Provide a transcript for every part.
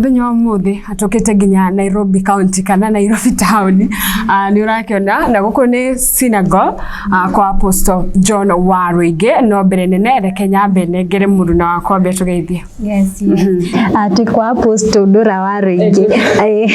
muthenya wa muthi atokete nginya Nairobi County kana Nairobi Town ni urakiona na guko ni synagogue kwa Apostle John Waruige no mbere nene reke nyambe nengere muruna wakwa mbe tugeithie. Yes. Ati kwa Apostle Dora Waruige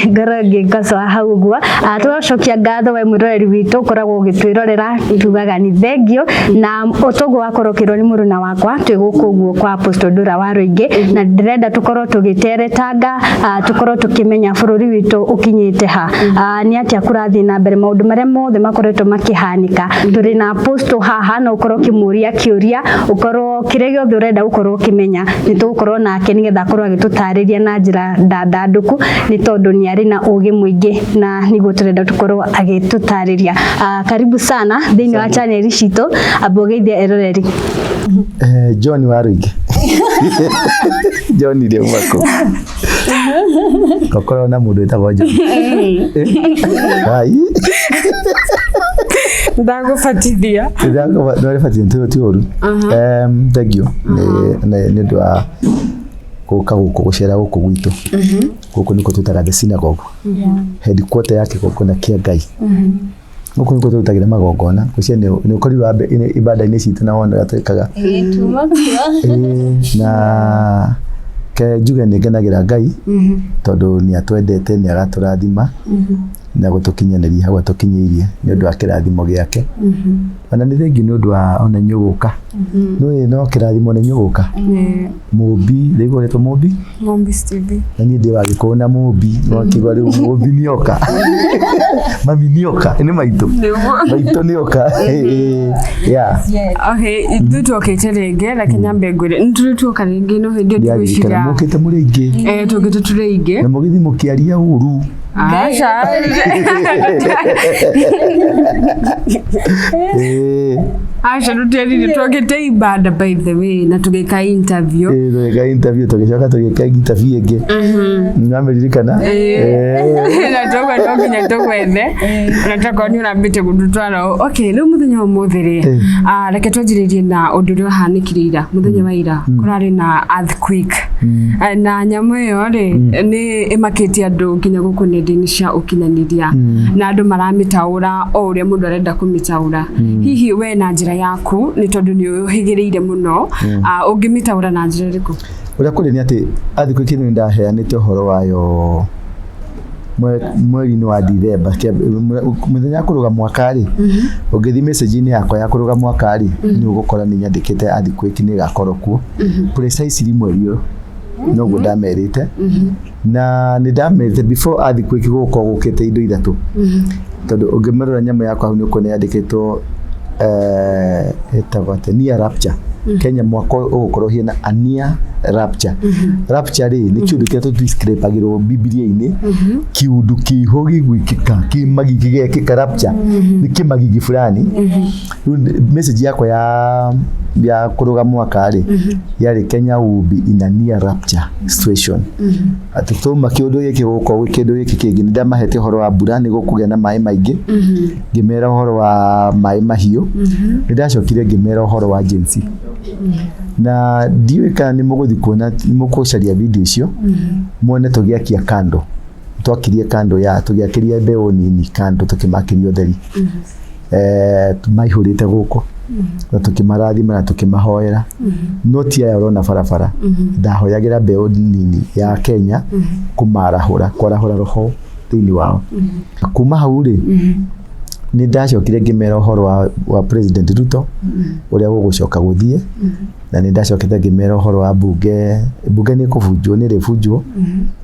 ngoroge ngacoa hau gwa twacokia ngatho we mwiroreri witu koragwo gitwirorera tugaga ni thengio na utogo wakorokirwo ni muruna wakwa twiguko guo kwa Apostle Dora Waruige na ndirenda tukorwo tugiteretanga tukorwo tukimenya bururi witu ukinyite ha ni atia kurathi na mbere maundu maria mothe makoretwo makihanika turi na Apostle haha na ukorwo kimuria kiuria ukorwo kiregio urenda ukorwo kimenya ni tugukorwo nake nigetha akorwo agitutariria na njira ndanduku ni tondu ni ari na ugi muingi na niguo turenda tukorwo agitutariria. Karibu sana thiini wa channel citu abogeithia eroreri. John Waruige John ndio wako kokoro na mundu etagwo John ai ndagufatithia ndore fatithia tiuru thank you ne ndwa kuka guku gucera guku gwitu guku niko tutaga the synagogue headquarter yake guku na Kiagai guku niko tutagira magongona kucia ni ukorirwa ibada-ini citu na wona gatekaga na ke juga ni ngenagira Ngai tondu ni atwendete ni agaturathima na gutukinyanĩria hau atukinyirie ni undu wa kirathimo giake ona ni thengi ni undu wa ona nyuguka no kirathimo ni nyuguka mubi rigo reto mubi Steve na ni ndi wagikona mubi no kigwa riu mubi nioka mami nioka ni maito nioka yeah okay tutokete rege la kinyambe ngure ntutuka rege no hindi twishira mukite muri ingi tugite turi ingi na mugithi mukiaria uru Asha ruteri twagete ibada by the way na tugeka interview tugicoka tugeka interview ingi ngameririkana na toka tokinya togwethe na tokoni urambite gudutwara okay riu muthenya wa muthiri reke twanjiririe na undu uri hanikirira muthenya wa ira kurari na earthquake na nyamu iyo ri ni imakitie andu kinya guku nendini cia ukinyaniria na andu maramitaura o uria mundu arenda kumitaura hihi we na njira yaku ni tondu ni uhigireire muno ungimitaura na njira riku uria kuri ni ati earthquake ni ndaheanite uhoro wayo mweri-ini wa December muthenya kuruga mwakari ungithi message-ini yakwa ya kuruga mwakari ni ugukora ni nyandikite earthquake ni gakorwo kuo precisely mweri uyu noguo ndamerite na ni ndamerite before earthquake guko gukite indo ithatu tondu ungimerora nyamu yakwa ni uko ni yandikitwo etagwate near rapture Kenya mwako ugukorwo hiena near rapture rapture ri ni kiundu kia describe agirwo Biblia-ini kiundu kihogi gwikika kimagigi gekika rapture ni kimagigi fulani message yakwa ya kuruga mwaka ri yari Kenya will be in a near rapture situation atutuma kiundu giki guko kindu giki kingi ndamahete horo wa mbura ni gukugia na mai maingi ngimera horo wa mai mahiu ndacokire ngimera horo wa agency na ndiweka ni muguthi kuona mukucaria video icio muone tugiakia kando twakirie kando ya tugiakirie mbeo nini kando tukimakirio theri maihurite guko na tukimarathima na tukimahoera no tia ya rona barabara ndahoyagira mbeo nini ya Kenya kumarahura kwarahura roho thini wao kuma hau ri ni ndacokire ngimera uhoro wa President Ruto uria gugucoka guthie na ni ndacokete ngimera uhoro wa bunge ni kubunjwo ni refujwo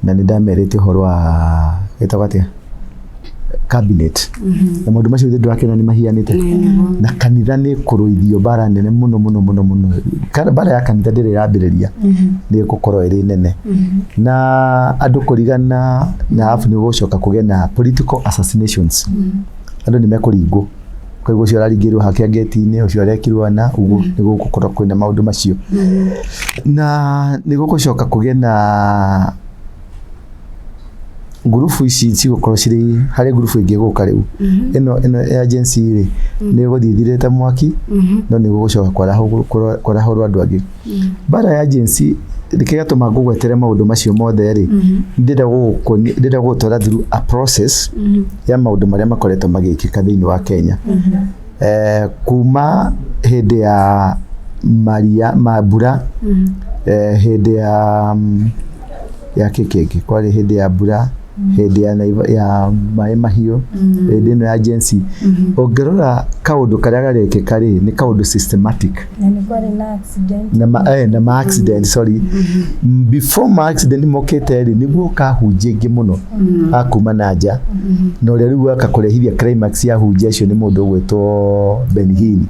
na ni ndamerete uhoro wa etagwate cabinet na maundu macio ndakena ni mahianite na kanitha ni kuruithio bara nene muno bara ya kanitha ndire irambiriria ni gukorwo iri nene na andu kurigana na afu ni gucoka kugia na political assassinations andu ni mekuringwo kwa hivyo cio araringirwo hake gate-ini ucio arekirwo na uguo ni gukorwo kwina maundu macio na ni gucoka kugia na gurufu ici cigukorwo ciri hari gurufu ingi guka riu ino agency ri ni guthithirite mwaki no ni gucoka kwarahurwo andu angi bara ya agency ndikigatuma ngugwetere maundu macio mothe ri ndira gutwara through a process ya maundu maria makoretwo magikika thiini wa Kenya kuma hindi ya maria mabura hindi ya kikeki kwari hindi ya mbura hindi ya mai mahio hindi no ya agency ongerora kaundu karia garekeka ri ni kaundu systematic na ma accident sorry before ma accident mokete ri niguo kahunjia ingi muno akuma nanja no riu akakurehithia climax ya hunjia cio ni mundu gwetwo Benihini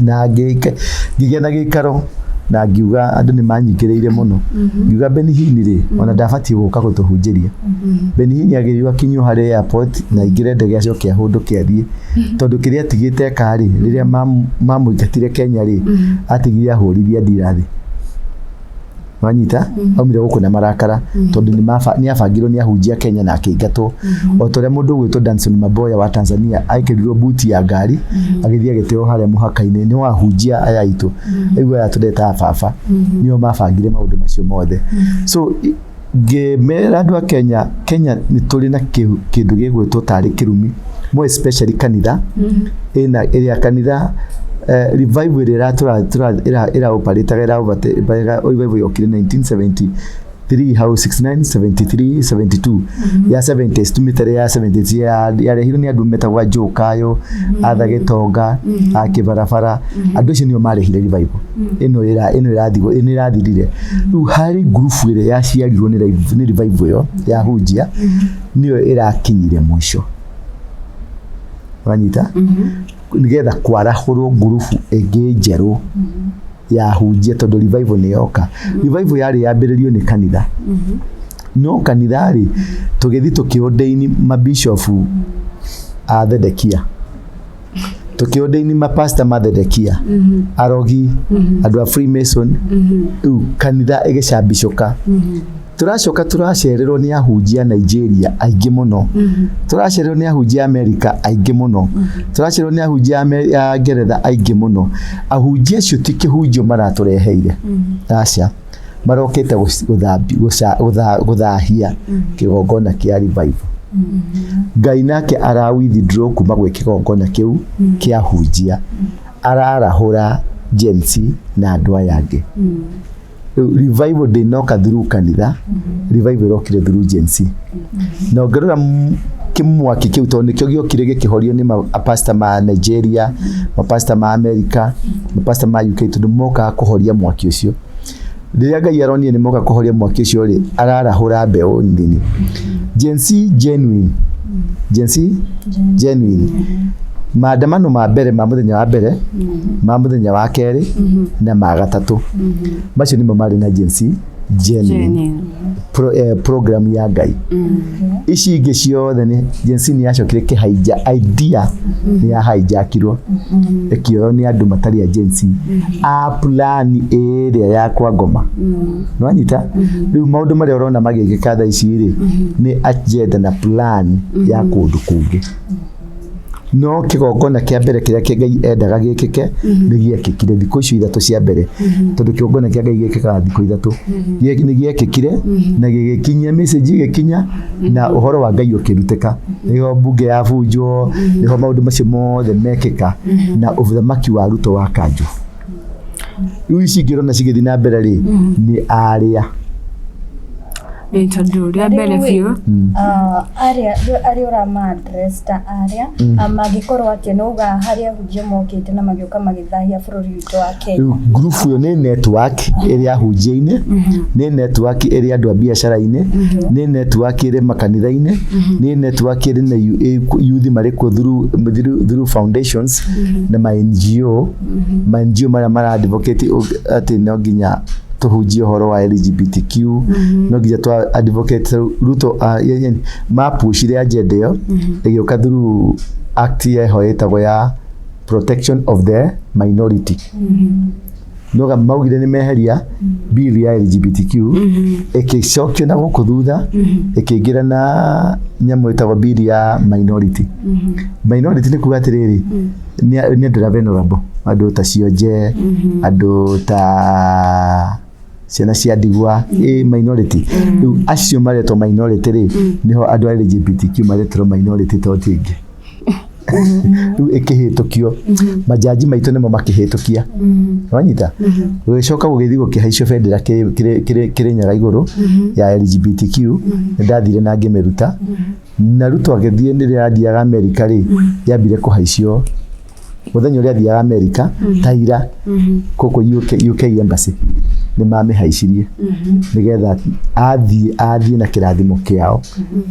na ngigena gikaro na ngiuga andu ni manyingiriire muno ngiuga Benihini ri ona ndabati guka gutuhunjiria Benihini agiriwa kinyo hari airport na ingire ndege acio kia hundu kiathie tondu kiria tigite kari riria mamuingatire Kenya ri atigire ahurithia ndirathi wanyita aumire guku na marakara tondu ni afangirwo ni ahunjia Kenya na akiingatwo o tore mundu gwitwo Danson Maboya wa Tanzania aikirirwo buti ya ngari agithia agiteo haria muhaka-ini ni wahunjia aya itu igwe atudeta baba nio mabangire maundu macio mothe so gemera andu a Kenya ni turi na kindu gigwitwo tari kirumi mo especially kanitha ina kanitha revival ira operate revival yokire 1973 how 69 73 72 ya 70s tumitere ya 70s ya rehiro ni andu metagwa Njukayo atha Gitonga akibarabara andu icio nio marehire revival ino irathirire riu hari group ire yaciarirwo ni revival yo ya hunjia nio irakinyire mwisho wanyita nigetha kwarahurwo ngurubu ĩngĩ njerũ ya hunjia tondu revival ni yoka revival yari yambiririo ni kanitha no kanitha ri tugithi tukiondeini mabishofu a Thedekia tukiondeini mapasta ma Thedekia arogi andu a Freemason kanitha igicambicũka turacoka turacererwo ni ahunjia Nigeria aingi muno turacererwo ni ahunjia America aingi muno turacererwo ni ahunjia ya Ngeretha aingi muno ahunjia cio tikihunjio maratureheire aca marokete guthahia kigongona kia revival Ngai nake ara withdraw kuma gwe kigongona kiu kia hunjia ararahura jensi na andu aya angi revival ndinoka through kanitha revival rokire through agency no ngerora kimwaki kiu tondu nikio giokire gikihorio ni pastor ma Nigeria pastor ma America pastor ma UK tondu moka kuhoria mwaki ucio riria Ngai aronie ni moka kuhoria mwaki ucio ri ararahura mbeo nini agency genuine maandamano ma mbere ma muthenya wa mbere ma muthenya wa keri na ma gatatu macio nimo mari na agency genuine program ya Ngai ici ingi ciothe ni agency ni yacokire kihaija idea ni ya haijakirwo ekio ni andu matari agency a plan area ya kwa Ngoma no anyita riu maundu maria urona magigika tha ici ri ni agenda na plan ya kundu kungi no kigongona kia mbere kiria Ngai endaga gikike ni giekikire thikũ icio ithatu cia mbere tondu kigongona kia Ngai gikikaga thikũ ithatu ni giekikire na gigikinyia message gikinya na uhoro wa Ngai ukiruteka niho mbunge ya bunjwo niho maundu macio mothe mekika na uthamaki wa Ruto wa kanju riu ici ngirona cigithi na mbere ri ni aria tondu ria mbere biũ aria urama address ta aria magikorwo akinuga haria hunjia mokite na magioka magithahia bururi witu wa Kenya group yo ni network iria hunjia-ini ni network iria andu a biacara-ini ni network iria makanitha-ini ni network iria na youth mariko through foundations na ma NGO maria mara advocate ati no nginya tuhunjie horo wa LGBTQ no nginya tu advocate Ruto mapushire agenda yo igioka through act yehoetagwo ya protection of the minority noga maugire ni meheria bill ya LGBTQ ikicokio na guku thutha ikiingira na nyamu itagwo bill ya minority minority ni kuga atiriri ni andu venerable andu ta cionje andu ta ciana cia ndigwa minority riu acio maretwo minority ri niho andu a LGBTQ maretwo minority to tingi riu ikihitukio majaji maitu nimo makihitukia wanyita ugicoka gugithi gukihaicio bendera Kirinyaga iguru ya LGBTQ ndathire na ngimeruta na ruto agithie ndiria athiaga America ri yambire kuhaicio muthenya uria athiaga America taira koko UK embassy ni mamihaicirie nigetha athie na kirathimo kiao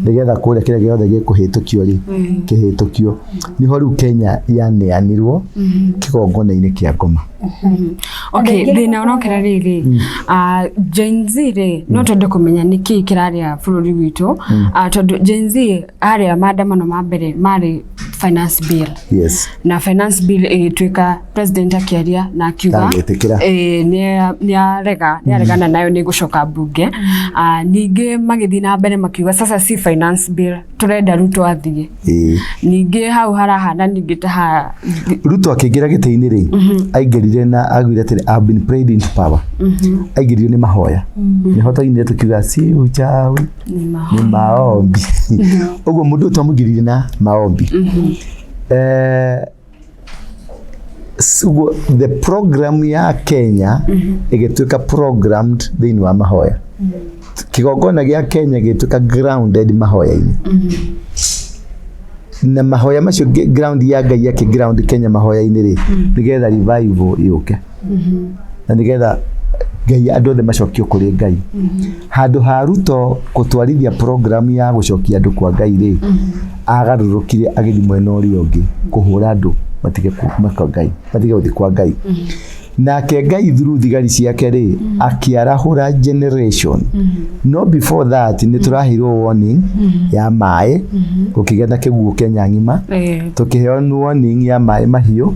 nigetha kuria kire giothe gikuhitukio ri kihitukio niho riu Kenya yaneanirwo kigongona-ini kia ngoma. Okay, thina onokera riri Gen Z ri no tondu kumenya niki kiraria bururi witu tondu Gen Z aria maandamano ma mbere mari finance bill. Yes. Na finance bill igituika president akiaria na akiuga ni aregana nayo ni gucoka bunge. Ningi magithi na mbere makiuga sasa si finance bill turenda Ruto athie. Ningi hau harahana ningi ta Ruto akigira gite-ini ri aingirire na agwire atiri I've been prayed into power. Aingirire ni mahoya. Ni hoto-ini tukiuga si uchawi ni maombi. Ugo mundu twamugirire na maombi. So the program ya Kenya igituika programmed thini wa mahoya. Kigongona gia Kenya gituika grounded mahoya-ini. Na mahoya macio ground ya Ngai yake ground Kenya mahoya-ini ri nigetha revival yuke. Na nigetha Ngai andu othe macokio kuri Ngai. Handu ha Ruto gutwarithia program ya gucokia andu kwa Ngai ri agarurukire agithi mwena uria ungi kuhura andu matige kumaka Ngai matige uthi kwa Ngai. Nake Ngai through thigari ciake ri akiarahura generation. No before that ni turahirwo warning ya mai gukigenda kiguo Kenya ngima tukiheo warning ya mai mahiu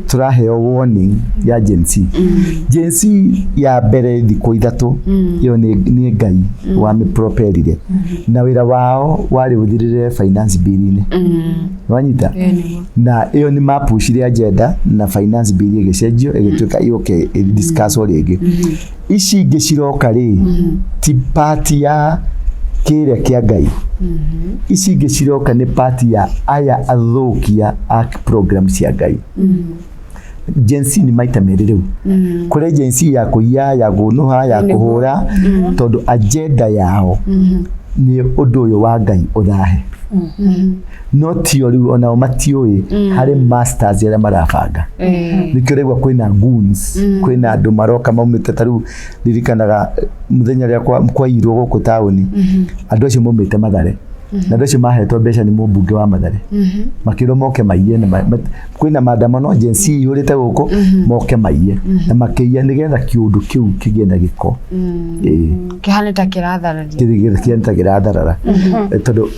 turaheo warning ya Gen Z. Gen Z ya mbere thiku ithatu iyo ni Ngai wa miproperire na wira wao wari uthirire finance bill-ini wanyita na iyo ni mapushire agenda na finance bill igicenjio igituika okay discuss all igi ici ingi ciroka ri ti party ya kire kia Ngai ici ingi ciroka ni party ya aya athukia ak program cia Ngai. Gen Z ni maita meri riu kuri Gen Z ya kuiya ya gunuha ya kuhura tondu agenda yao ni undu uyu wa Ngai uthahe no tio riu ona matioi hari masters ya marabanga nikio regwa kwina goons kwina andu maroka maumite taru ririkanaga muthenya ria kwa iro guku tauni andu acio maumite Mathare na andu acio mahetwo mbeca ni mumbunge wa Mathare makiro moke maiye na kwina maandamano Gen Z yurite guku moke maiye na makiya nigetha kiundu kiu kigenda giko kihane ta kirathararia kihane ta kiratharara tondu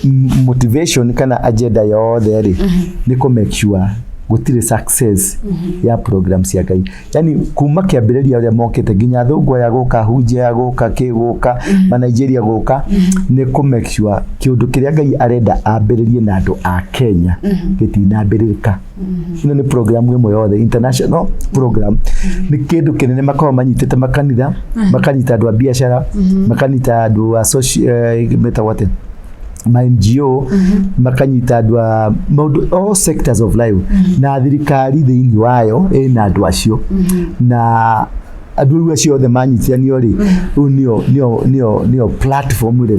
motivation kana agenda yothe ri ni ku make sure gutire success ya programs ya Ngai. Yani kuma kiambiriria uria mokete nginya thungu ya guka hunje ya guka kiguka ma Nigeria guka ni ku make sure kiundu kiria Ngai arenda ambiririe na andu a Kenya gitinambiririka. Ino ni program imwe yothe international program ni kindu kinene makao manyitete makanitha makanyita andu a biashara makanyita andu a social metawate ma NGO makanyita andu a all sectors of life na thirikari thiini wayo ina andu acio na andu acio othe manyitithanio ri nio platform ire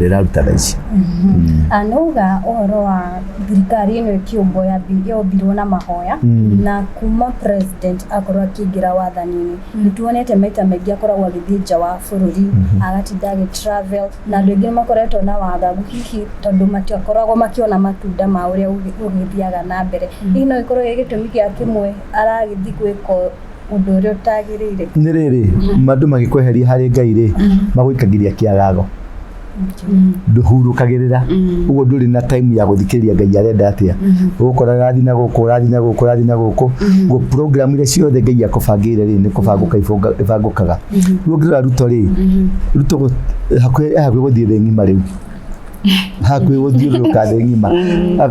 raruta thaici. Anauga uhoro wa thirikari ino ikiumbo yombirwo na mahoya na kuma president akorwo akiingira wathanini nituonete maita maingi akoragwo agithii nja wa bururi agatinda travel na andu aingi makoretwo na wathagu hihi tondu matiakoragwo makiona matunda ma uria ugithiaga na mbere ino ikorwo gitumi kia kimwe aragithi gwika undu uria utagirire ni riri mandu magikweheria hari Ngai ri maguikagiria kiagago nduhurukagirira ugo nduri na time ya guthikiriria Ngai arenda atia ukora rathi na guku go program ile ciothe Ngai akubangire ri ni kubanguka ibangukaga rugira Ruto ri Ruto hakwe guthie thi ngima riu hakwe guthiuruka thi ngima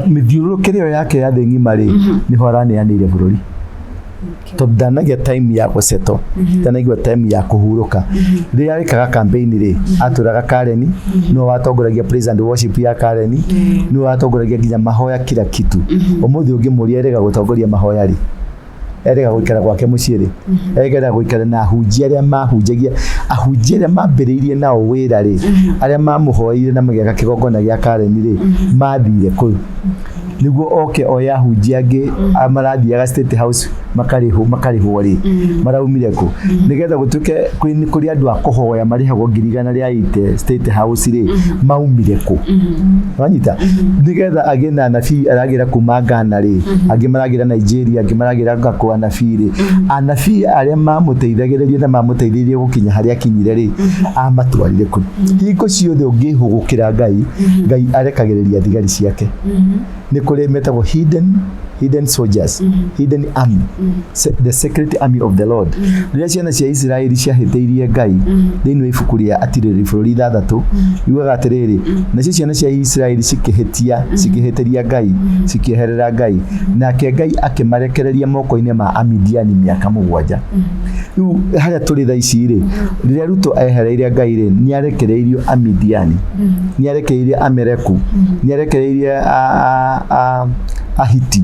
mithiurukire yake ya thi ngima ri ni ho araneanire bururi to ndanagia time ya guseto ndanagia time ya kuhuruka riria rikaga campaign ri aturaga Karen no watongoragia praise and worship ya Karen no watongoragia nginya mahoya kila kitu umuthi ungi muri erega gutongoria mahoya ri erega guikara gwake muciiri erega guikara na ahunjia aria mahunjagia ahunjia aria mambiriirie nao wira ri aria mamuhoire na magiaka kigongona gia Karen ri mathire kuu niguo oke oya ahunjia angi amarathiaga State House makarihwo ri maraumire ku nigetha gutuke kuri andu a kuhoya marihagwo 180 State House ri maumire ku wanyita nigetha agena nabii aragira kuma Ghana ri angi maragira Nigeria angi maragira ngakwa nabii ri anabii aria mamuteithagiriria na mamuteithirie gukinya haria kinyire ri amatwarire ku hingo ciothe ungihugukira Ngai arekagiriria thigari ciake ni kuri metagwo hidden soldiers hidden army the secret army of the Lord riria ciana cia Israeli ciahiteirie Ngai thiini wa ibuku ria atiriri bururi 6 yugaga atiriri nacio ciana cia Israeli cikihitiria Ngai cikieherera Ngai nake Ngai akimarekereria moko-ini ma Amidiani miaka 7 riu haria turi tha ici ri riria Ruto ehereirie Ngai ri ni arekereirio Amidiani ni arekereirie Amereku ni arekereirie Ahiti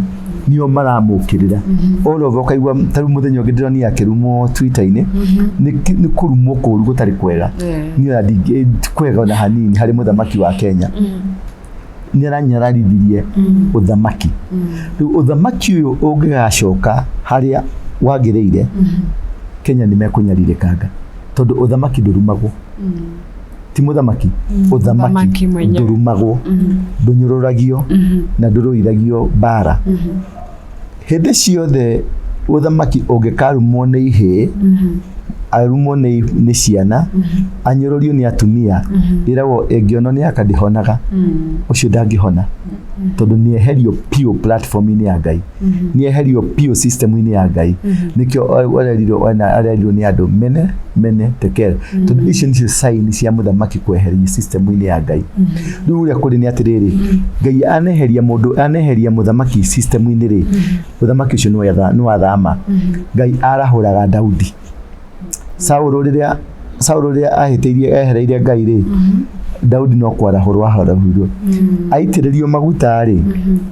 nio maramukirira orovo kaigwa taru muthenya ngidira ni akirumo Twitter-ini ni kurumo kuru gutari kwega ni adingi kwega na hanini hari muthamaki wa Kenya ni aranyararithirie uthamaki riu uthamaki uyu ungigacoka haria wagireire Kenya ni mekunyaririkanga tondu uthamaki ndurumagwo ti muthamaki uthamaki ndurumagwo ndunyururagio na nduruithagio bara hende ciothe uthamaki ungikarumwo ni ihe arumwo ni ciana anyururio ni atumia iragwo engiono ni akadihonaga ucio ndangihona tondu ni eherio pio platform-ini ya Ngai ni eherio pio system-ini ya Ngai nikio arerirwo ni andu mene tekere tondu icio nicio sign cia muthamaki kweheria system-ini ya Ngai riu uria kuri ni atiriri Ngai aneheria muthamaki system-ini ri muthamaki ucio ni wathama Ngai arahuraga Daudi Saulu riria ehereirie Ngai ri Daudi no kwarahurwa harahurwo aitiririo maguta ri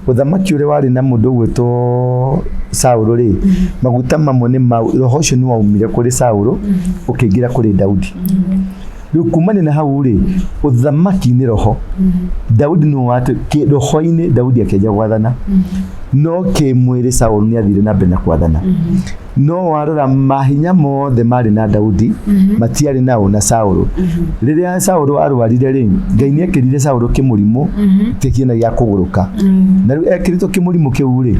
uthamaki uri wari na mundu gwitwo Saulu ri maguta mamwe ni roho ucio ni waumire kuri Saulu ukiingira kuri Daudi riu kumane na hau ri uthamaki ni roho Daudi no watu roho-ini Daudi akeja gwathana no ke mwiri Saulu ni athire na mbere na kwathana no warora mahinya mothe mari na Daudi matiari nao na Saulu riria Saulu arwarire ri Ngai ni ekirire Saulu kimurimu tekina ya kuguruka na riu ekirito kimurimu kiu ri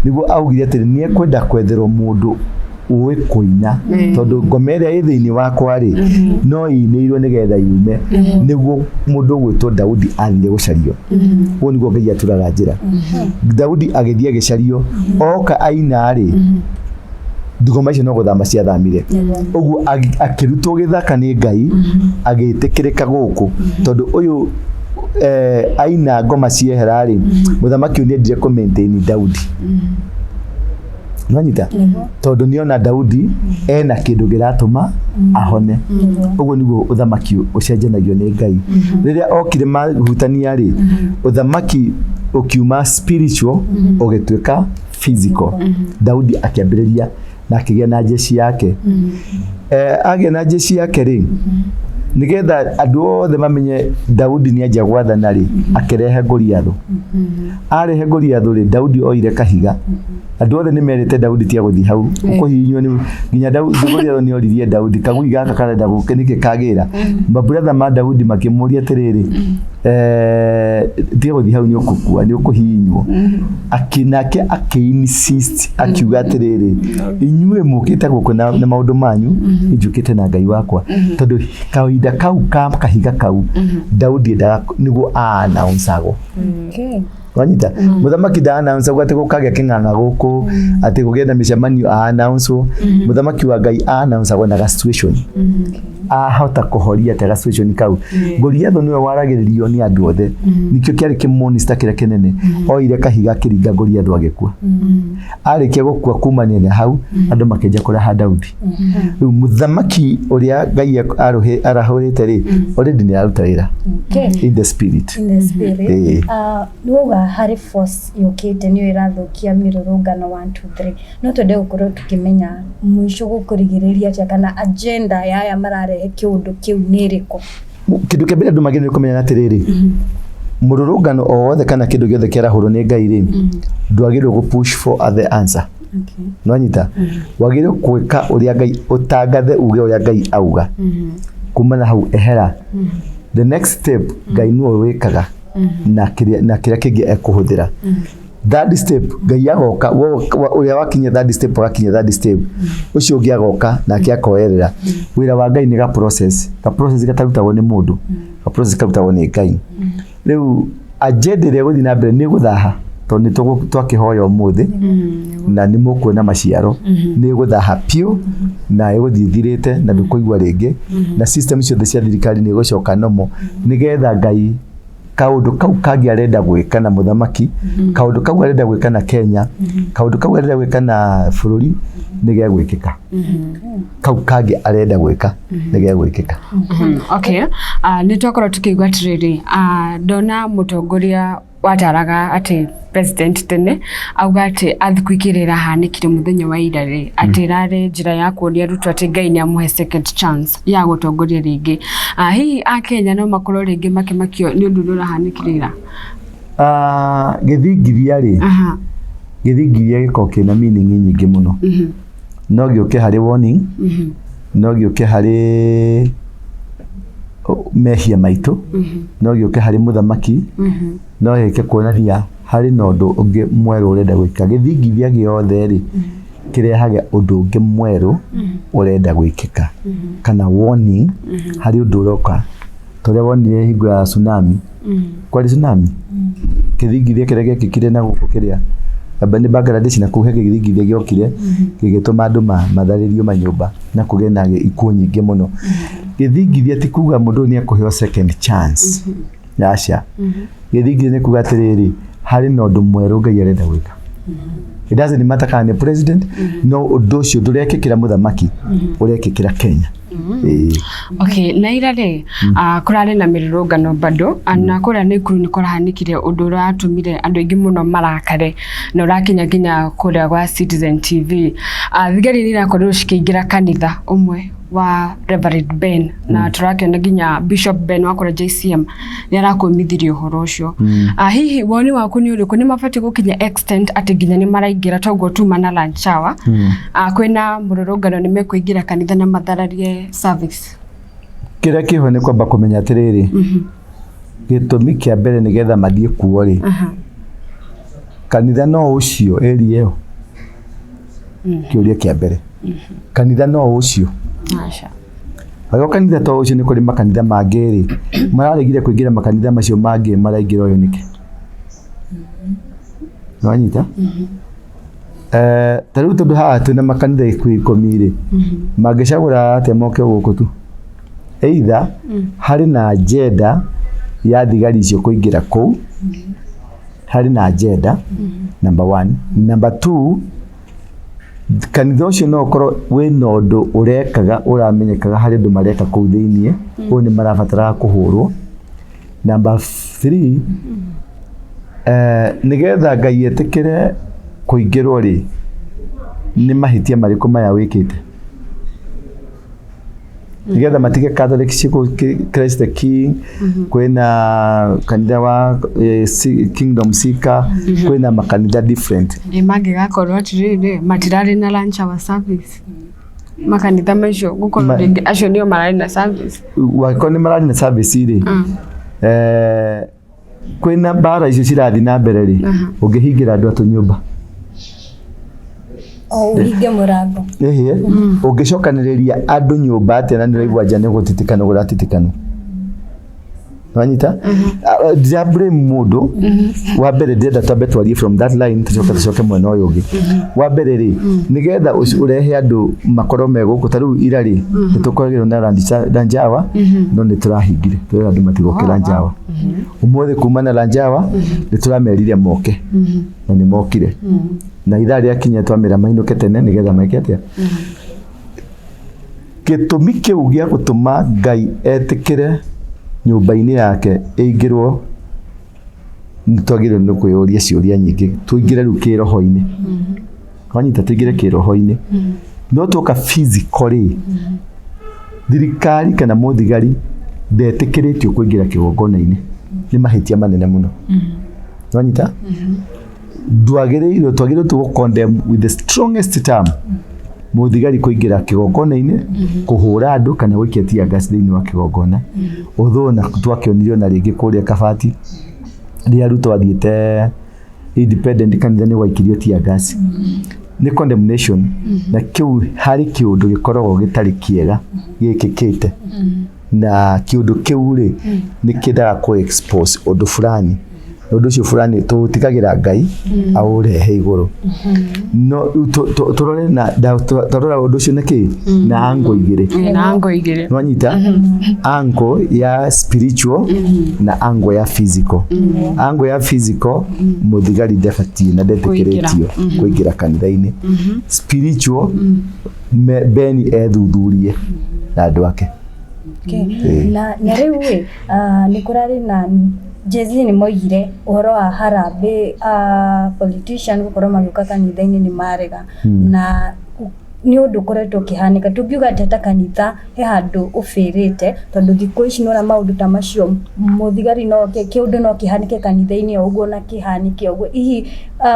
niguo augire atiri ni ekwenda kwetherwo mundu uwe kuina tondu ngome iria i thiini wakwa ri no inirwo nigetha yume niguo mundu gwitwo Daudi athire gucario uguo niguo Ngai aturaga njira Daudi agithie gicario oka aina ri thuguma icio no guthama cia thamire uguo akirutwo githaka ni Ngai agitikirika guku tondu uyu aina ngoma ciehera ri muthamaki ni endire ku maintain Daudi Nanyita tondu niona Daudi ena kindu giratuma ahone uguo niguo uthamaki ucenjanagio ni Ngai riria okire mahutania ri uthamaki ukiuma spiritual ugituika physical Daudi akiambiriria na akigia na jeshi yake agia na jeshi yake ri nigetha andu othe mamenye Daudi ni anja gwathana ri akirehe Goliathu arehe Goliathu ri Daudi oire kahiga andu othe ni merite Daudi tia guthi hau kuhinywo ni nginya Daudi Goliathu ni oririe Daudi kagui gaka karenda guke niki kagira maburatha ma Daudi makimuria tiriri tia guthi hau ni ukukua ni ukuhinywo akinake akiinsist akiuga tiriri inyue mukite guku na maundu manyu injukite na Ngai wakwa tondu kawaida kau kahiga kau Daudi niguo announceago wanyita muthamaki da announce gwate gukagya king'ang'a guku ati kugenda micemanio announce muthamaki wa Ngai announce gwa situation ahota kuhoria ta situation kau Goliath niwe waragiririo ni andu othe nikio kiari kimonista kira kinene oire kahiga kiringa Goliath agikua arikia gukua kumania na hau andu makenja kuraha Daudi riu muthamaki uria Ngai arahurite ri already ni aruta wira in the spirit nuga hari force yokite niyo irathukia mirurungano 1 2 3 no twende gukorwo tukimenya mwisho gukurigiriria atia kana agenda ya marare kiundu kiu niriko kindu kebele andu magene kumenya atiriri mururungano o wothe kana kindu giothe kiarahurwo ni Ngai ri ndwagirwo go push for the answer no anyita wagirwo kwika uria Ngai utangathe uge uria Ngai auga kumana hau ehera the next step Ngai nuo wikaga na kiria kingi ekuhuthira that step Ngai agoka uria wakinya that step wakinya that step ucio ungi agoka na akiakoerera wira wa Ngai ni ga process gatarutagwo ni mundu ga process karutagwo ni Ngai riu agenda ria guthi na mbere ni guthaha tondu twakihoya umuthi na ni mukuona maciaro ni guthaha piu na iguthithirite na ndukuigwa ringi na system ciothe cia thirikari ni gucoka nomo nigetha Ngai kaundu kau kagi arenda gwika na muthamaki kaundu kau arenda gwika na Kenya kaundu kau arenda gwika na bururi nige gwikika kau kagi arenda gwika nige gwikika okay nitwakorwo tukigwa atiriri ndona mutongoria wataraga ati president tene auga ati athikwikirira hanikire muthenya wa ira ri ati rare njira ya kuonia rutu ati Ngai ni amuhe second chance ya gutongoria ringi hihi a Kenya no makorwo ringi makimakio ni undu ndura hanikirira githingiria ri githingiria giko kina meaning nyingi muno no gioke hari warning no gioke hari mehia maitu no gioke hari muthamaki no heke kuonania hari na undu ungi mweru urenda gwika githingithia giothe ri kirehage undu ungi mweru urenda gwikika kana warning hari undu uroka tore wonire hingo ya tsunami kwari tsunami githingithia kirege kikire na guku kiria abani Bangladesh na kuhe githingithia giokire gigituma andu matharirio manyumba na kugena ikuo nyingi muno githingithia ti kuga mundu ni akuheo second chance yasha githingithia ni kuga atiriri hari na undu mweru Ngai arenda gwika it doesn't matter kana ni president no undu ucio ndurekikira muthamaki urekikira Kenya okay na irare kurare na mirurungano bado ana kura ni kuru ni kurahanikire undu uratumire andu ingi muno marakare na urakinya ginya kura gwa Citizen TV thigari ni rakorwo cikiingira kanitha umwe wa Reverend Ben na turakena ginya Bishop Ben wakora JCM ni arakomithirio horo ucio hihi woni waku ni uriku ni mabati gukinya extent ati ginya ni maraingira toguo tuma na lunch hour kwina mururungano ni mekuingira kanitha na mathararie service kira kiho ni kwamba kumenya atiriri gitumi kia mbere ni getha mathie kuo ri kanitha no ucio eriyo kiuria kia mbere kanitha no ucio Asha. Ayo kanitha to ucio ni kuri makanitha mangiri mararegire kuingira makanitha macio mangi maraingira uyu niki no anyita taru tondu haha twina makanitha ikuikomire mangicagura ate moke guku tu either hari na agenda ya thigari icio kuingira kuu hari na agenda number 1 number 2 kanitha ucio no korwo wina undu urekaga uramenyekaga hari andu mareka kuu thiinie u ni marabatara kuhurwo number 3 nigetha Ngai etikire kuingirwo ri ni mahitia mariku maya wikite nigetha matige Catholic ciko Christ the King kwina kanitha wa Kingdom Seeker kwina makanitha different magi gakorwo atiriri matirari na lunch hour service makanitha macio gukorwo ringi acio nio marari na service wako ni marari na service ri kwina bara icio cirathi na mbere ri ungihingira andu atu nyumba uhinge murango ungicokaniriria andu nyumba ati na ndiraigwa nja ni gutitikana guratitikana wanyita diabre mundu wa mbere ndenda twambe twarie from that line tucoke mwena uyu ungi wa mbere ri nigetha urehe andu makoro meguku tariu ira ri nitukoragirwo na Ranjawa no niturahingire twira andu matigokira Ranjawa umuthi kuma na Ranjawa nituramerire moke na ni mokire na ithaa ria kinya twamira mainuke tene nigetha maikete gitumi kiu gia gutuma Ngai etikire nyumba-ini yake ingirwo nitwagire no kwiyuria ciuria nyingi tuingire ru kiroho-ini kanyita tuingire kiroho-ini no tuka physically thirikari kana muthigari ndetikiritio kuingira kigongona-ini ni mahitia manene muno kanyita twagire tu condemn with the strongest term muthigari kuingira kigongona-ini kuhura andu kana gwikia tia gas thiini wa kigongona uthona twakionirio na ringi kuria Kabati ria ruto athiete independent kanitha ni waikirio tia gas ni condemnation na kiu hari kiundu gikoragwo gitari kiega gikikite na kiundu kiu ri ni kidaga ku expose undu fulani undu cio fulani tutigagira Ngai aurehe iguru no turore na turora undu cio niki na ango igire wanyita ango ya spiritual na ango ya physical ango ya physical muthigari ndefati na ndetekeretio kuingira kanitha-ini spiritual beni ethuthurie na andu ake na riu ni kurari na Jezi ni moigire uhoro wa harambe politician gukorwo magiuka kanitha-ini ni marega na ni undu koretwo kihanika tungiuga teta kanitha he handu ufirite tondu thikũ ici nora maundu ta macio muthigari no kiundu no kihanike kanitha-ini uguo na kihanike uguo ihi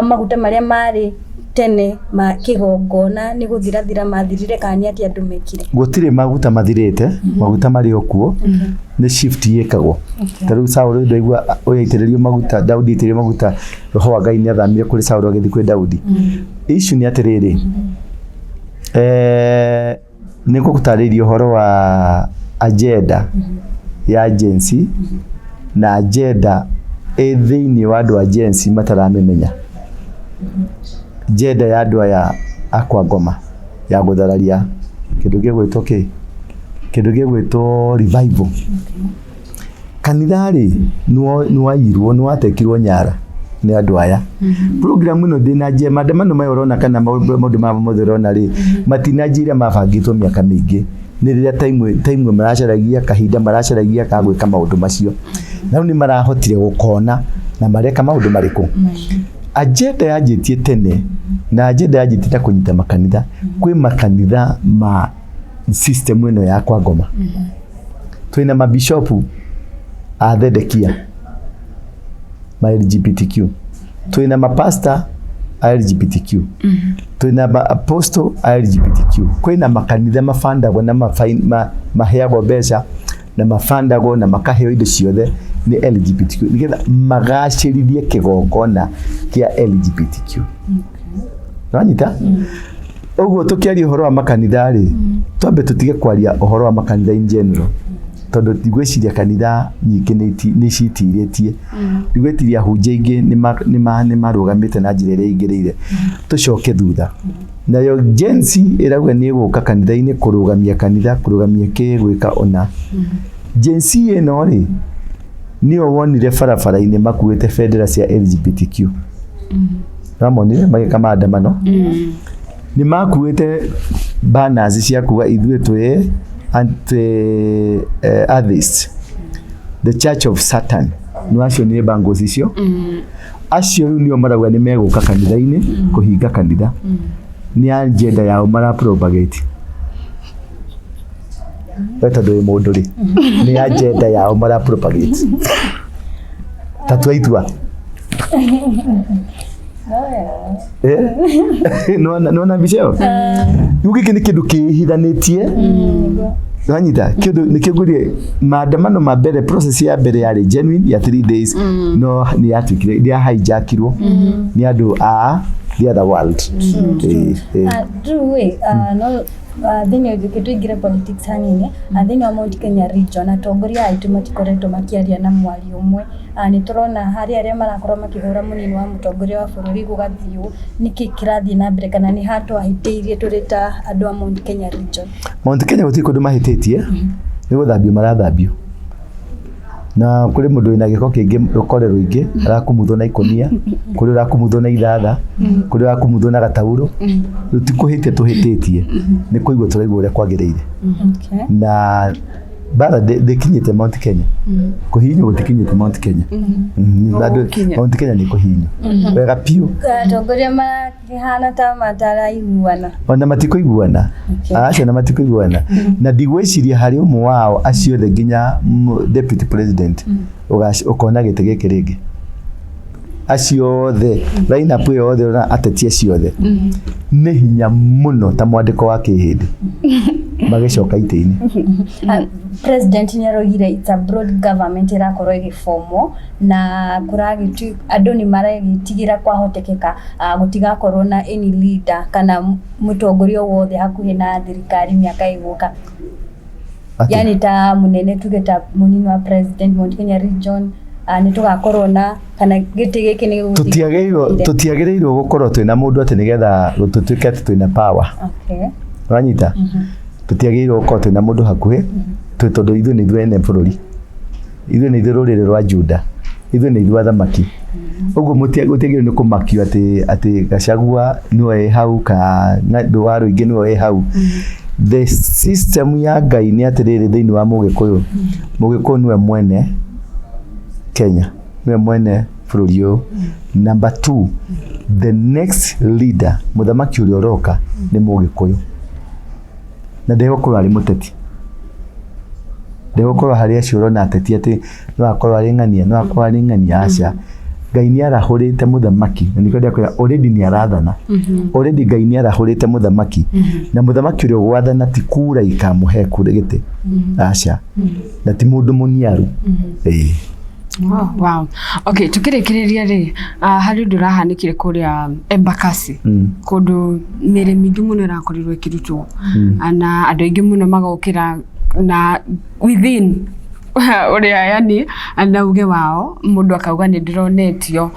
maguta maria mari tene ma kigongona ni guthirathira mathirire kani ati andu mekire gutire maguta mathirite maguta mari okuo ni shift yekagwo tariu Saũlũ ndaigua oyaitiririo maguta Daudi itiririo maguta roho wa Ngai ni athamire kuri Saũlũ agithi kwi Daudi issue ni atiriri ni gukutariria uhoro wa agenda ya agency na agenda thiini wa andu agency mataramemenya jeda ya andu aya akwa Ngoma ya guthararia kindu gigwitwo revival kanitha ri nuwairwo nuwatekirwo nyara ni andu aya program ino ndina je madamano mayo rona kana maundu ma muthirona ri matinajira mabangitwo miaka mingi ni riria time maracaragia kahinda maracaragia kagwika maundu macio na ni marahotire gukona na mareka maundu mariku agenda yajitie tene na agenda yajitie kunyita makanitha kwi makanitha ma system ino ya kwa Ngoma twina mabishopu athedekia ma LGBTQ twina mapasta LGBTQ twina apostle LGBTQ kwina makanitha mafandagwo na maheagwo mbeca na mafandagwo na makaheo indo ciothe ni LGBTQ nigetha magacirithie kigongona kia LGBTQ wanyita uguo tukiaria uhoro wa makanitha ri twambe tutige kwaria uhoro wa makanitha in general tondu tigwiciria kanitha nyingi ni citiritie ndigwetiria hunjia ingi ni marugamite na njira iria ingirire tucoke thutha nayo jensi irauga ni guka kanitha-ini kurugamia kanitha kurugamia gwika ona jensi ino ri nio wonire barabara-ini makuite bendera cia LGBTQ ramonire magika maandamano ni makuite banners cia kuga ithuĩ twĩ anti-atheist the church of Satan no acio ni bangos icio acio nio marauga ni meguka kanitha-ini kuhinga kanitha ni agenda yao mara propagate beta do mundu ri ni agenda yao mara propagate tatwaitua no bicheo yuki kini kindu kihithanitie wanyita kindu nikigurie maandamano ma mbere process ya mbere yari genuine ya 3 days no ni yatikire dia hijackirwo ni andu a the other world no thĩinĩ tũingĩre politics hanini thĩinĩ wa Mount Kenya region atongoria aitũ matikoretwo makĩaria na mwario ũmwe. Nĩ tũrona harĩ arĩa marakorwo makĩhũra mũnini wa mũtongoria wa bũrũri gũgathiĩ nĩkĩ kĩrathiĩ na mbere kana nĩ hatwahĩtĩirie tũrĩ ta andũ a Mount Kenya region. Mount Kenya gũtirĩ kũndũ mahĩtĩtie nĩ gũthambio marathambio na kũrĩ mũndũ wĩna gĩko kĩingĩ rũkore rũingĩ arakumuthwo na ikonia kũrĩ ũrakumuthwo na ithatha kũrĩ ũrakumuthwo na gatauro tũtikũhĩtie tũhĩtĩtie nĩ kũigua tũraigua ũrĩa kwagĩrĩire na bara ndĩkinyĩte Mount Kenya kũhinywo gũtikinyĩte Mount Kenya Mount Kenya nĩ kũhinywo wega piũ atongoria makĩhana ta mataraiguana ona matikũiguana acio na matikũiguana na ndigwĩciria harĩ ũmwe wao aciothe nginya deputy president ũkona gĩtĩ gĩkĩ rĩngĩ aciothe line up yothe na ateti aciothe nĩ hinya mũno ta mwandĩko wa kĩhĩndĩ magĩcoka itĩ-inĩ. President nĩaraugire it's a broad government irakorwo ĩgĩbomwo na kũragĩtu andũ nĩ maragĩtigĩra kwahotekeka gũtigakorwo na any leader kana mũtongoria wothe hakuhĩ na thirikari mĩaka ĩgũka. Yani ta munene tuge ta munini wa president Mount Kenya region nĩ tugakorwo na kana gĩtĩ gĩkĩ nĩ tũtiagĩrĩirwo gũkorwo twĩna mũndũ atĩ nĩgetha tũtuĩke atĩ twĩna power. Okay. Wanyita? Tũtiagĩrĩirwo gũkorwo twĩna mũndũ hakuhĩ tondũ ithuĩ nĩ ithuĩ ene bũrũri, ithuĩ nĩ ithuĩ rũrĩrĩ rwa Juda, ithuĩ nĩ ithuĩ athamaki. Ũguo gũtiagĩrĩirwo nĩ kũmakio atĩ Gachagua nĩwe hau ka andũ wa rũingĩ nĩwe hau. The system ya Ngai nĩ atĩrĩrĩ thĩinĩ wa Mũgĩkũyũ nĩwe mwene Kenya, nĩwe mwene bũrũri ũyũ. Number 2, the next leader mũthamaki ũrĩa ũroka nĩ Mũgĩkũyũ na ndegũkorwo arĩ mũteti, ndegũkorwo harĩ acio ũrona ateti atĩ no akorwo arĩ ng'ania, no akorwo arĩ ng'ania aca. Ngai nĩ arahũrĩte mũthamaki na nĩkĩo ndĩrakwĩra already nĩ arathana, already Ngai nĩ arahũrĩte mũthamaki na mũthamaki ũrĩa gwathana ti kura ikamũhe kura gĩtĩ aca na ti mũndũ mũniaru. Wow. Okay, tukĩrĩkĩrĩria rĩ harĩ ũndũ ũrahanĩkire kũrĩa Embakasi kũndũ mĩrĩ mĩingĩ mũno ĩrakorirwo ĩkĩrutwo na andũ aingĩ mũno magokĩra na within ũrĩa yani anauge wao mũndũ akauga nĩ ndĩronetio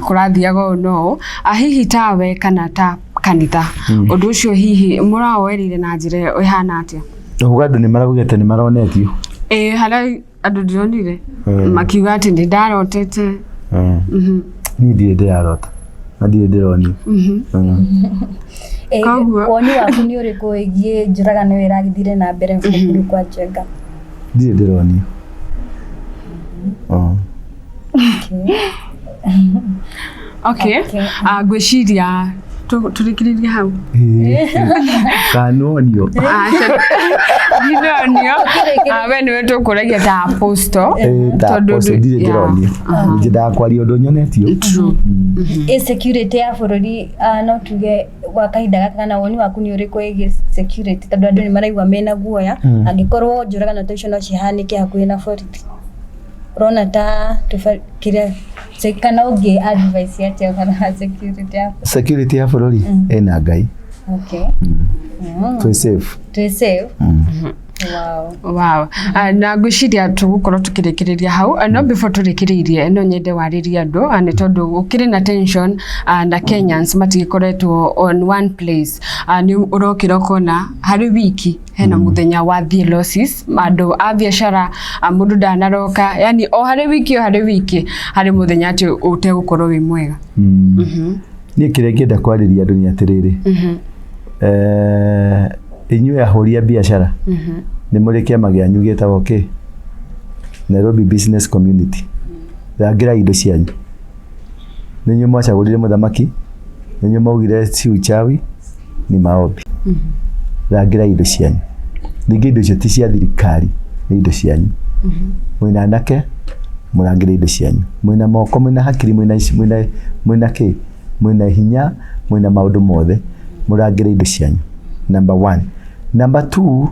kũrathiaga ũũ hihi tawe kana ta kanitha ũndũ ũcio hihi mũrawoerire na njĩra ĩhana atĩa? Ũguo andũ nĩ maraugĩte nĩ maronetio harĩ andũ ndĩronire makiuga atĩ nĩ ndarotete. Niĩ ndirĩ ndĩrarota na ndirĩ ndĩronio. Woni waku nĩ ũrĩkũ wĩgiĩ njũragano ĩyo ĩragĩthire na mbere bũrũri kwa Njenga? Ndirĩ ndĩronio. Okay. Ngwĩciria tũrĩkĩrĩrie hau. Kanonio. Ndĩronio. We nĩwe tũkũragia ta apostle. Tondũ ndirĩ ndĩronio. Njĩndaga kwaria ũndũ nyonetio. Security ya bũrũri no tuge gwa kahinda gaka kana woni waku nĩ ũrĩkũ wĩgiĩ security tondũ andũ nĩ maraigua mena guoya angĩkorwo njũragano ta icio no cihanĩke hakuhĩ na borithi? Rona ta kĩrĩa kana ũngĩ advice yatĩa kana security ya bũrũri ena Ngai. Okay. Twĩ safe. Wow. Na ngwĩciria tũgũkorwo tũkĩrĩkĩrĩria hau no before tũrĩkĩrĩirie no nyende warĩrie andũ nĩ tondũ gũkĩrĩ na tension na Kenyans matigĩkoretwo on one place. Nĩ ũrokĩra ũkona harĩ wiki hena mũthenya wa thiĩ losses andũ a biacara mũndũ ndanaroka yani o harĩ wiki harĩ mũthenya atĩ ũtegũkorwo wĩ mwega. Niĩ kĩrĩa ngĩenda kwarĩria andũ nĩ atĩrĩrĩ inyuĩ ahũri a biacara nĩ mũrĩ kĩama gĩanyu gĩtagwo kĩ Nairobi Business Community. Rangĩra indo cianyu. Nĩ inyuĩ mwacagũrire mũthamaki, nĩ inyuĩ maugire si uchawi ni maombi. Rangĩra indo cianyu. Ningĩ indo icio ti cia thirikari, nĩ indo cianyu. Mwĩna anake mũrangĩre indo cianyu. Mwĩna moko, mwĩna hakiri, mwĩna kĩ, mwĩna hinya, mwĩna maũndũ mothe mũrangĩre indo cianyu. Number 1. Number 2,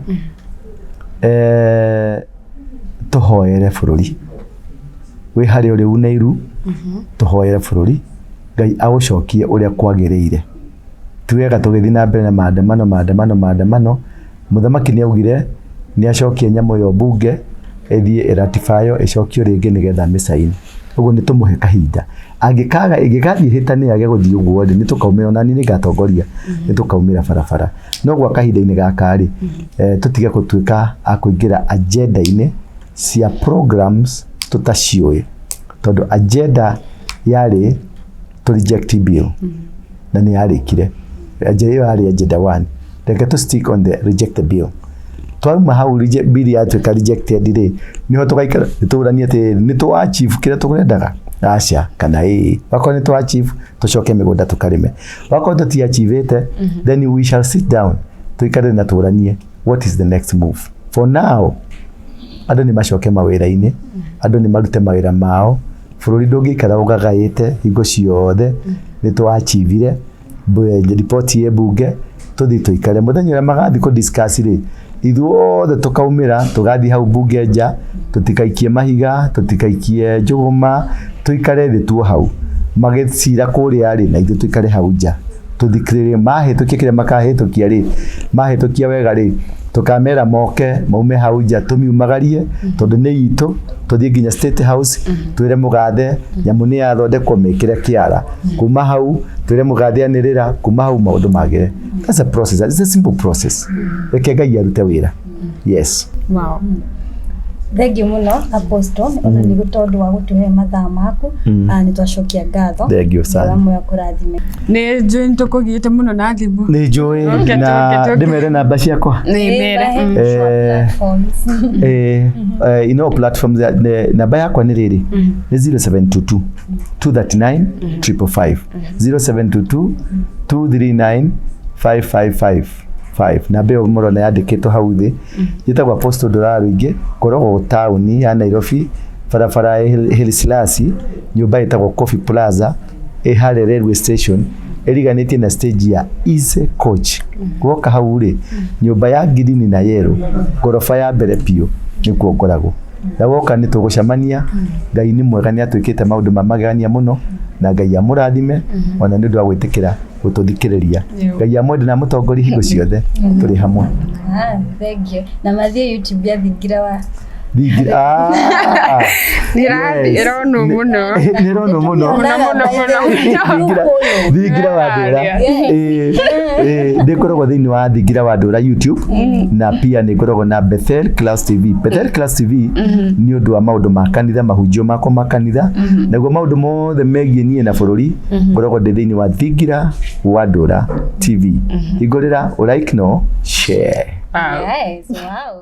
tũhoere bũrũri. Wĩ harĩ ũrĩ unairu, tũhoere bũrũri. Ngai agũcokie ũrĩa kwagĩrĩire. tuwega tugithii na mbere na maandamano muthamaki ni augire ni acokie nyamo yo bunge ethie ratifyo icokio ringi nigetha misaini uguo ni tumuhe kahinda angikaga ingikathie hitani age guthii uguo ni tukaumira nani ni gatongoria ni tukaumira barabara no gwa kahinda-ini gakari tutige gutuika akuingira agenda-ini cia programs tutacioi tondu agenda yari to reject bill na ni yarikire yari agenda 1 reke to stick on the reject the bill twauma hau bill yatuika rejected ri niho tugaikara turania ati ni tu achieve kira turendaga acia kana wako ni tu achieve tucoke migunda tukarime wako tuti achievete then we shall sit down tuikare na turanie what is the next move for now andu ni macoke mawira-ini andu ni marute mawira mao bururi ndungikara ugagaite hingo ciothe ni tu achievire report ye bunge tuthi tuikare muthenya uria magathi ku discuss ri ithuothe tukaumira tugathi hau bunge nja tutikaikie mahiga tutikaikie njuguma tuikare thi tu hau magicira kuria ri na ithu tuikare hau nja tuthikirire mahitukia kire makahitukia ri mahitukia wega ri tukamera moke maume hau nja tumiumagarie tondu ni itu tuthie nginya State House twire mugathe nyamu ni yathondekwo mikire kiara kuma hau twire mugathe anirira kuma hau maundu magire. That's a process. It's a simple process. Reke Ngai arute wira. Yes. Wow. Thengi muno Apostle ona ni gutondu wa gutuhe mathaa maku ni twacokia ngatho thengi sana amwe akurathime ni njui nitukugiite muno na thimu ni njui na ndimere namba ciakwa ni mere ino platform namba yakwa ni riri ni 0722 239 555 0722 239 555 na beo moro na yandikitwo hau thi yitagwa Apostle Nduraruingi korogwo tauni ya Nairobi barabara Haile Selassie nyumba yitagwo Coffee Plaza hare railway station iriganitie na stage ya Easy Coach gwoka hau ri nyumba ya green na yellow gorofa ya mbere pio nikuo ngoragwo na woka ni tugucamania Ngai ni mwega ni atwikite maundu mamagania muno na Ngai amurathime ona ni ndu wa gwitikira gututhikiriria Ngai amwende na mutongori hingo ciothe turi hamwe. Thank you. Na mathie YouTube ya Thingira wa Nirono muno Thingira wa Ndura ndikoragwo thiini wa Thingira wa Ndura YouTube na pia nikoragwo na Bethel Class TV. Bethel Class TV ni undu wa maundu ma kanitha mahunjio makwa ma kanitha naguo maundu mothe megie nie na bururi ngoragwo ndi thiini wa Thingira wa Ndura TV. Igorera like no share. Yes, wow.